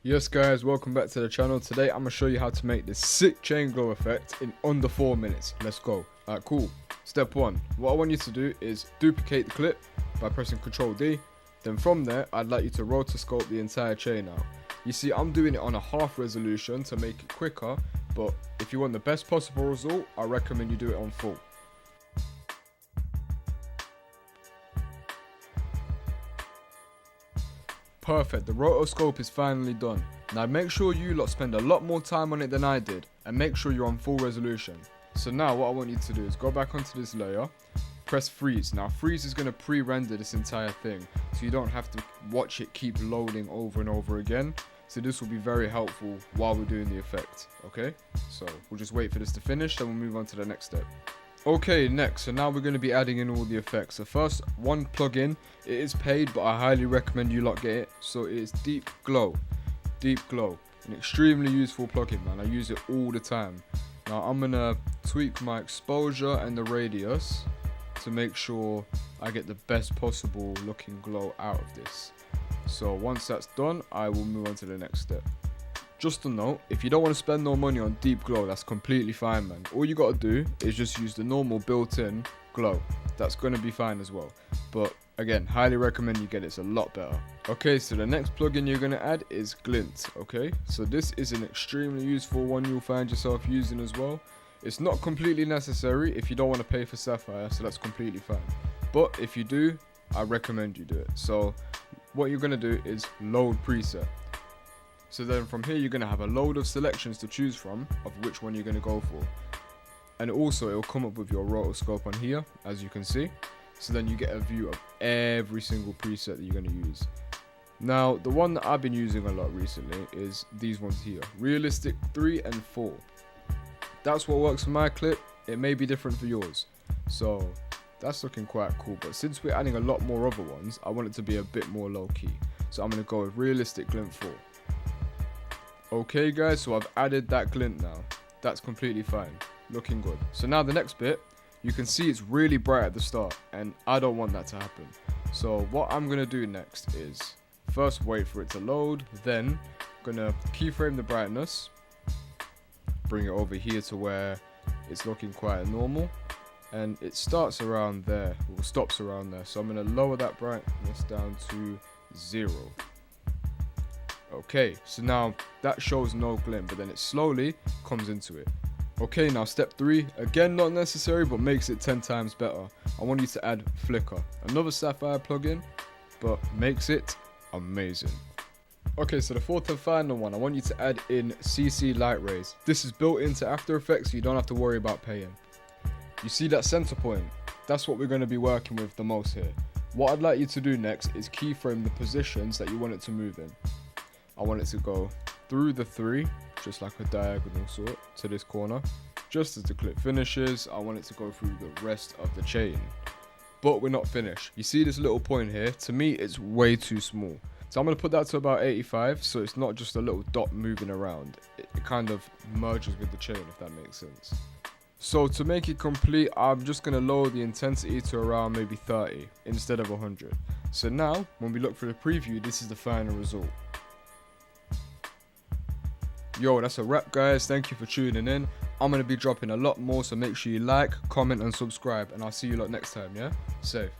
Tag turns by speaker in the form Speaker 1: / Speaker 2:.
Speaker 1: Yes guys, welcome back to the channel. Today I'm going to show you how to make this sick chain glow effect in under 4 minutes. Let's go. Alright, cool. Step 1. What I want you to do is duplicate the clip by pressing Ctrl D. Then from there, I'd like you to rotoscope the entire chain out. You see, I'm doing it on a half resolution to make it quicker, but if you want the best possible result, I recommend you do it on full. Perfect, the rotoscope is finally done. Now make sure you lot spend a lot more time on it than I did, and make sure you're on full resolution. So now what I want you to do is go back onto this layer, press freeze. Now freeze is going to pre-render this entire thing, so you don't have to watch it keep loading over and over again. So this will be very helpful while we're doing the effect, okay? So we'll just wait for this to finish, then we'll move on to the next step. Okay, next, so now we're going to be adding in all the effects. So first, one plugin. It is paid, but I highly recommend you lot get it. So it is Deep Glow. Deep Glow, an extremely useful plugin, man. I use it all the time. Now I'm going to tweak my exposure and the radius to make sure I get the best possible looking glow out of this. So once that's done, I will move on to the next step. Just a note, if you don't want to spend no money on Deep Glow, that's completely fine, man. All you got to do is just use the normal built-in glow. That's going to be fine as well. But again, highly recommend you get it. It's a lot better. Okay, so the next plugin you're going to add is Glint, okay? So this is an extremely useful one you'll find yourself using as well. It's not completely necessary if you don't want to pay for Sapphire, so that's completely fine. But if you do, I recommend you do it. So what you're going to do is load preset. So then from here you're going to have a load of selections to choose from of which one you're going to go for. And also it will come up with your rotoscope on here, as you can see. So then you get a view of every single preset that you're going to use. Now the one that I've been using a lot recently is these ones here. Realistic 3 and 4. That's what works for my clip. It may be different for yours. So that's looking quite cool. But since we're adding a lot more other ones, I want it to be a bit more low key. So I'm going to go with Realistic Glint 4. Okay guys, so I've added that glint now. That's completely fine. Looking good. So now the next bit, you can see it's really bright at the start, and I don't want that to happen. So what I'm going to do next is first wait for it to load, then I'm going to keyframe the brightness, bring it over here to where it's looking quite normal, and it starts around there, or stops around there. So I'm going to lower that brightness down to 0. Okay, so now that shows no glint, but then it slowly comes into it. Okay, now step 3, again not necessary, but makes it 10 times better. I want you to add flicker, another Sapphire plugin, but makes it amazing. Okay, so the fourth and final one, I want you to add in CC light rays. This is built into After Effects, so you don't have to worry about paying. You see that center point? That's what we're going to be working with the most here. What I'd like you to do next is keyframe the positions that you want it to move in. I want it to go through the 3, just like a diagonal sort, to this corner. Just as the clip finishes, I want it to go through the rest of the chain. But we're not finished. You see this little point here? To me, it's way too small. So I'm going to put that to about 85, so it's not just a little dot moving around. It kind of merges with the chain, if that makes sense. So to make it complete, I'm just going to lower the intensity to around maybe 30 instead of 100. So now, when we look for the preview, this is the final result. Yo, that's a wrap guys, thank you for tuning in. I'm going to be dropping a lot more, so make sure you like, comment and subscribe, and I'll see you lot next time, yeah? Safe.